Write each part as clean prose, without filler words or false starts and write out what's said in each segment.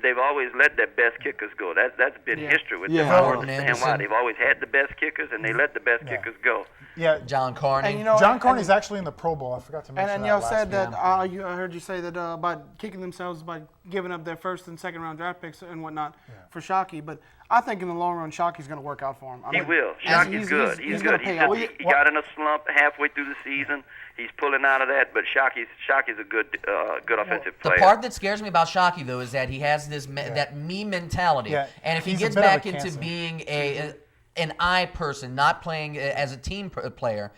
they've always let their best kickers go. That's been history with them. I don't understand why. They've always had the best kickers, and they let the best kickers go. Yeah, John Carney. And, John Carney's actually in the Pro Bowl. I forgot to mention that. And y'all said last that I heard you say that about kicking themselves by giving up their first and second round draft picks and whatnot for Shockey. But I think in the long run, Shockey's going to work out for him. He will. Shockey's good. He's good. He got in a slump halfway through the season. He's pulling out of that, but Shockey's a good offensive player. The part that scares me about Shockey, though, is that he has this that me mentality. Yeah. And if he gets back into being an I person, not playing as a team player,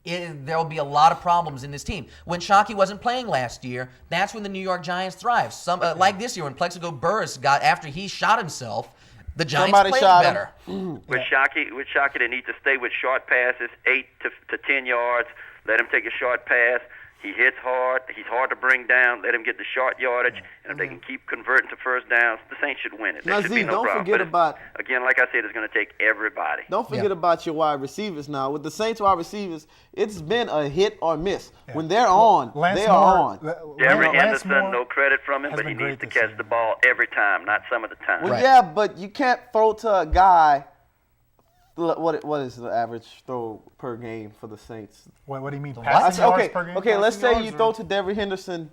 there will be a lot of problems in this team. When Shockey wasn't playing last year, that's when the New York Giants thrived. Like this year when Plexico Burress got after he shot himself, the Giants played better. With Shockey, they need to stay with short passes, 8 to 10 yards. Let him take a short pass. He hits hard. He's hard to bring down. Let him get the short yardage. And if they can keep converting to first downs, the Saints should win it. There should be no problem. Forget about, again, like I said, it's going to take everybody. Don't forget about your wide receivers now. With the Saints wide receivers, it's been a hit or miss. When they're on, they are on. Derrick Henderson, no credit from him, but he needs to catch the ball every time, not some of the time. Well, yeah, but you can't throw to a guy. What is the average throw per game for the Saints? What do you mean? Passing yards per game? Okay, let's say you throw to Derrick Henderson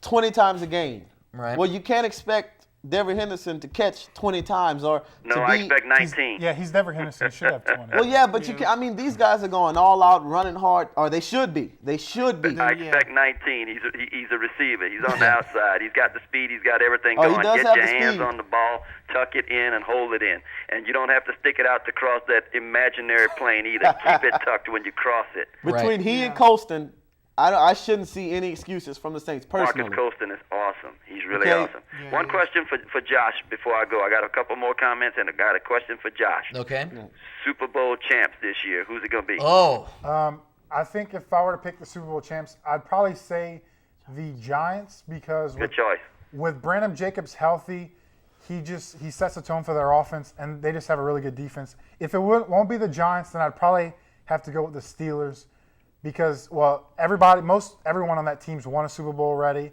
20 times a game. Right. Well, you can't expect Derrick Henderson to catch 20 times or I expect 19. He's Derrick Henderson. He should have 20. Well, yeah, but these guys are going all out, running hard, or they should be. They should be. I expect 19. He's a receiver. He's on the outside. He's got the speed. He's got everything going. He does Get have your the hands speed. on the ball, tuck it in, and hold it in. And you don't have to stick it out to cross that imaginary plane either. Keep it tucked when you cross it. Between he and Colston, I shouldn't see any excuses from the Saints personally. Marcus Colston is awesome. He's really awesome. Yeah, One question for Josh before I go. I got a couple more comments, and I got a question for Josh. Okay. Super Bowl champs this year. Who's it going to be? I think if I were to pick the Super Bowl champs, I'd probably say the Giants because Good choice. With Brandon Jacobs healthy, he sets the tone for their offense, and they just have a really good defense. If it won't be the Giants, then I'd probably have to go with the Steelers. Because, everyone on that team's won a Super Bowl already.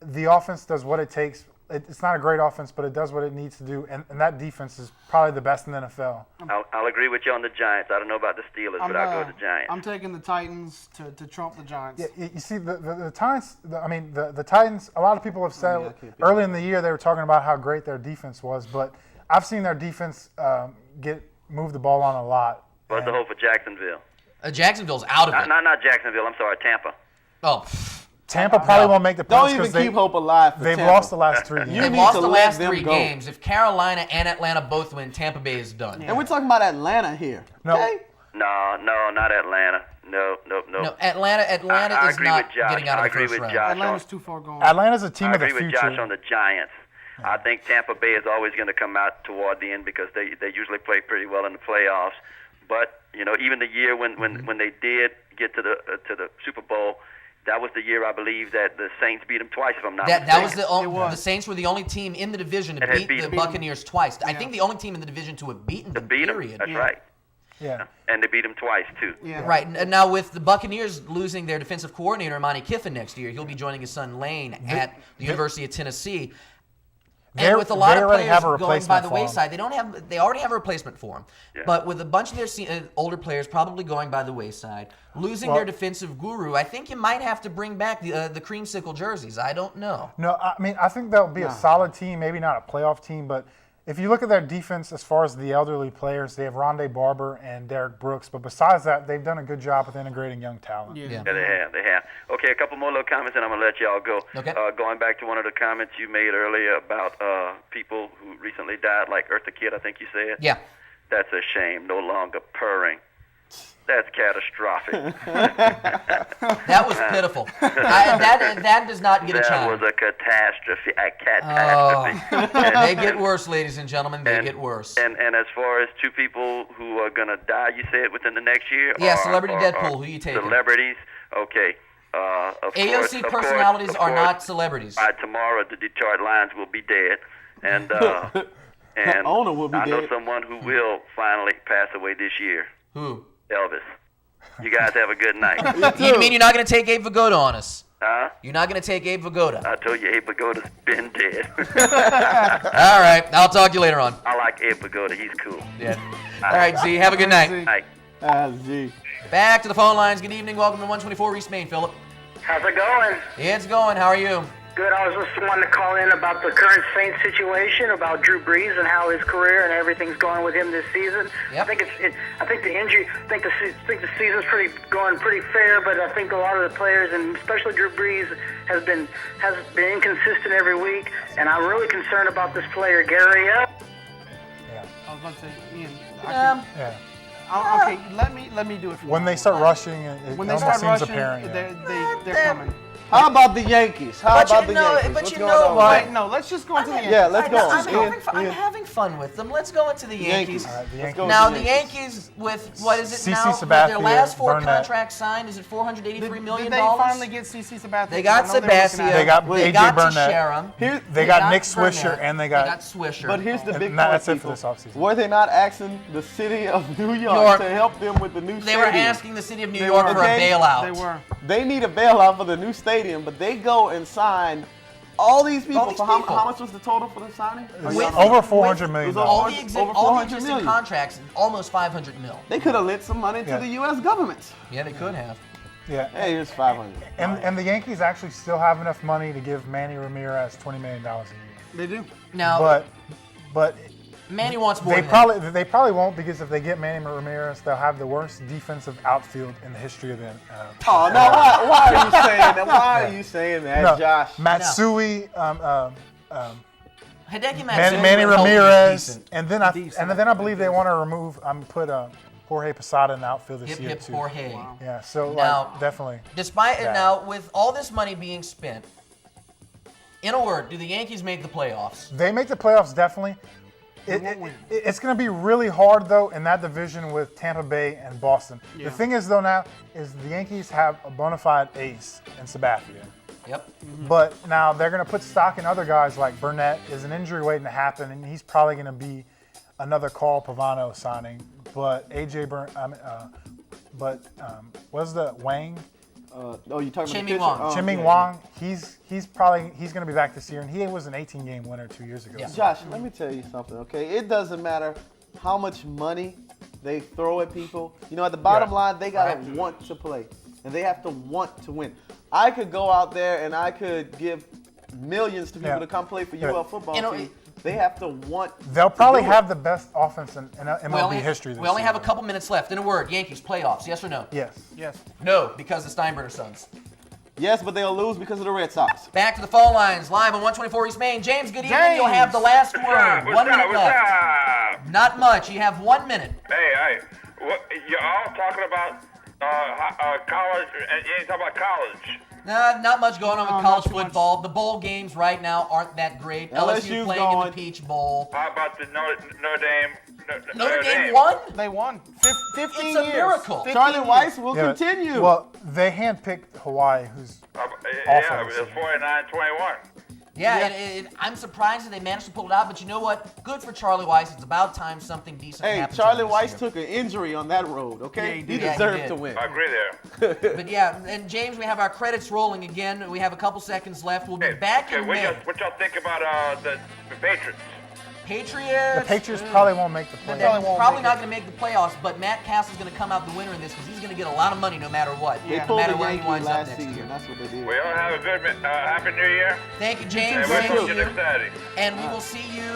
The offense does what it takes. It's not a great offense, but it does what it needs to do. And that defense is probably the best in the NFL. I'll agree with you on the Giants. I don't know about the Steelers, but I'll go with the Giants. I'm taking the Titans to trump the Giants. Yeah, you see, the Titans, the Titans, a lot of people have said early in the year they were talking about how great their defense was. But I've seen their defense move the ball on a lot. What's the hope for Jacksonville? Jacksonville's out of it. Not Jacksonville. I'm sorry, Tampa. Oh. Tampa probably won't make the playoffs. Don't even keep hope alive for They've Tampa. lost the last 3 games. They've lost the last 3 games. If Carolina and Atlanta both win, Tampa Bay is done. And we're talking about Atlanta here. Okay? No, not Atlanta. No. No, Atlanta is not getting out of the first round. Atlanta's too far gone. Atlanta's a team of the future. I agree with Josh on the Giants. Yeah. I think Tampa Bay is always going to come out toward the end because they usually play pretty well in the playoffs. But even the year when they did get to the Super Bowl, that was the year I believe that the Saints beat them twice. If I'm not mistaken. That was the Saints were the only team in the division to beat the Buccaneers twice. I think the only team in the division to have beaten them. Period. That's right. Yeah. And they beat them twice too. Yeah. Right. And now with the Buccaneers losing their defensive coordinator Monty Kiffin next year, he'll be joining his son Lane at the University of Tennessee. And with a lot of players going by the wayside, they already have a replacement for him. Yeah. But with a bunch of their older players probably going by the wayside, losing their defensive guru, I think you might have to bring back the creamsicle jerseys. I don't know. No, I think they'll be a solid team, maybe not a playoff team, but if you look at their defense as far as the elderly players, they have Rondé Barber and Derek Brooks. But besides that, they've done a good job with integrating young talent. Yeah, they have. Okay, a couple more little comments, and I'm going to let y'all go. Okay. Going back to one of the comments you made earlier about people who recently died, like Eartha Kitt, I think you said. Yeah. That's a shame. No longer purring. That's catastrophic. That was pitiful. That does not get a chime. That was a catastrophe. They get worse, ladies and gentlemen. They get worse. And as far as 2 people who are going to die, you said within the next year? Yeah, Celebrity Deadpool. Who you taking? Celebrities. Okay. AOC personalities are not celebrities. By tomorrow, the Detroit Lions will be dead. And owner will be I dead. know someone who will finally pass away this year. Who? Elvis. You guys have a good night. You mean you're not going to take Abe Vigoda on us? Huh? You're not going to take Abe Vigoda? I told you Abe Pagoda's been dead. All right. I'll talk to you later on. I like Abe Pagoda. He's cool. Yeah. All right, Z. Have a good night. Night. G. Back to the phone lines. Good evening. Welcome to 124 East Main, Philip. How's it going? It's going. How are you? Good. I was just wanting to call in about the current Saints situation, about Drew Brees and how his career and everything's going with him this season. Yep. I think the injury. I think the season's going pretty fair, but I think a lot of the players and especially Drew Brees has been inconsistent every week, and I'm really concerned about this player Gary. I was about to say, Ian. Yeah. Okay, let me do it for you. When they start rushing, it When they almost start seems rushing, apparent. they're coming. How about the Yankees? But Yankees? you know what? Wait, no, let's just go into the Yankees. Yeah, let's go. I'm having fun with them. Let's go into the Yankees. Yankees. All right, the Let's Yankees. go Now, with the Yankees, with, what is it CeCe now? With Sabathia, their last 4 Burnett. contracts signed, is it $483 million? Did they finally get CeCe Sabathia? They got I know they were looking Sabathia. at They it. got They AJ got Burnett. Teixeira. They got Nick Burnett. Swisher, and they got Swisher. But here's the big and point, that's it people. for this offseason. Were they not asking the city of New York York. to help them with the new They stadium? were asking the city of New They York were. for a Okay. bailout. They were. They need a bailout for the new stadium, but they go and sign all these people. these For how people. much was the total for the signing? With- over $400 million. It was All over- the, over all the 400 existing million. contracts, almost $500 million. They could have lent some money to Yeah. the U.S. government. Yeah, they could have. Yeah. Hey, here's 500. And the Yankees actually still have enough money to give Manny Ramirez $20 million a year. They do. Now, But Manny wants more they than that. probably won't, because if they get Manny Ramirez, they'll have the worst defensive outfield in the history of the. Oh, no, why are you saying that? Why are you saying that, Josh? Matsui, Hideki Matsui Manny would help you Ramirez, decent. and then I believe they want to remove. Put Jorge Posada in the outfield this Hip year hip too. Jorge. Yeah, so Now- definitely. Despite Yeah. now, with all this money being spent, in a word, do the Yankees make the playoffs? They make the playoffs definitely. It's going to be really hard though in that division with Tampa Bay and Boston. Yeah. The thing is though now is the Yankees have a bona fide ace in Sabathia. Yep. But now they're going to put stock in other guys like Burnett. Is an injury waiting to happen, and he's probably going to be another Carl Pavano signing. But what's the Wang? Oh, you talking Chien-Ming about the pitcher? Wang. Oh, Chien-Ming yeah, Wang. He's going to be back this year, and he was an 18-game winner 2 years ago. Yeah. So- Josh, let me tell you something, okay? It doesn't matter how much money they throw at people. You know, at the bottom Yeah. line, they got to want to play, and they have to want to win. I could go out there and I could give millions to people Yeah. to come play for Yeah. UL football You know, team. They have to want. They'll probably to do it. have the best offense in MLB history this we only year. have a couple minutes left. In a word, Yankees playoffs, yes or no? Yes. Yes. No, because the Steinbrenner Sons. Yes, but they'll lose because of the Red Sox. Back to the phone lines, live on 124 East Main. James, good evening. You'll James. have the last word. What's 1 up? minute What's left. up? Not much. You have 1 minute. Hey, what, you're all talking about college, and you ain't talking about college. Not much going on with No, college not too much. football. The bowl games right now aren't that great. LSU LSU's playing in going. the Peach Bowl. How about the Notre Dame? Notre Dame won? They won. 15 It's years. a miracle. 15 Charlie years. Weiss will Yeah, continue. Well, they handpicked Hawaii, who's Yeah, it was 49-21. Yeah, I'm surprised that they managed to pull it out, but you know what? Good for Charlie Weiss. It's about time something decent hey, happened. Charlie to him Weiss this year. took an injury on that road, okay? Yeah, he he did. Yeah, he deserved did. to win. I agree there. But yeah, and James, we have our credits rolling again. We have a couple seconds left. We'll be back in what May. y'all think about the Patriots? Patriots. the Patriots probably won't make the They're playoffs. probably not going to make the playoffs, but Matt Castle's going to come out the winner in this because he's going to get a lot of money no matter what. They No pulled matter the where he Yankees winds up last next season. year. That's what they did. Well, have a good, happy New Year. Thank you, James. And we'll Thank see you you. next Saturday. And we will see you.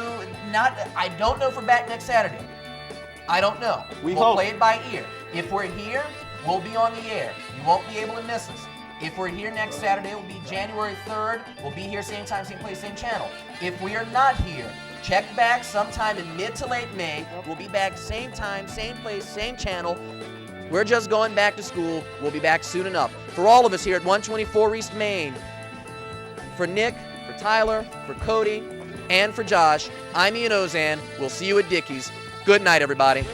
I don't know if we're back next Saturday. I don't know. We We'll hope. play it by ear. If we're here, we'll be on the air. You won't be able to miss us. If we're here next Saturday, it will be January 3rd. We'll be here same time, same place, same channel. If we are not here, check back sometime in mid to late May. We'll be back same time, same place, same channel. We're just going back to school. We'll be back soon enough. For all of us here at 124 East Main, for Nick, for Tyler, for Cody, and for Josh, I'm Ian Ozan. We'll see you at Dickey's. Good night, everybody.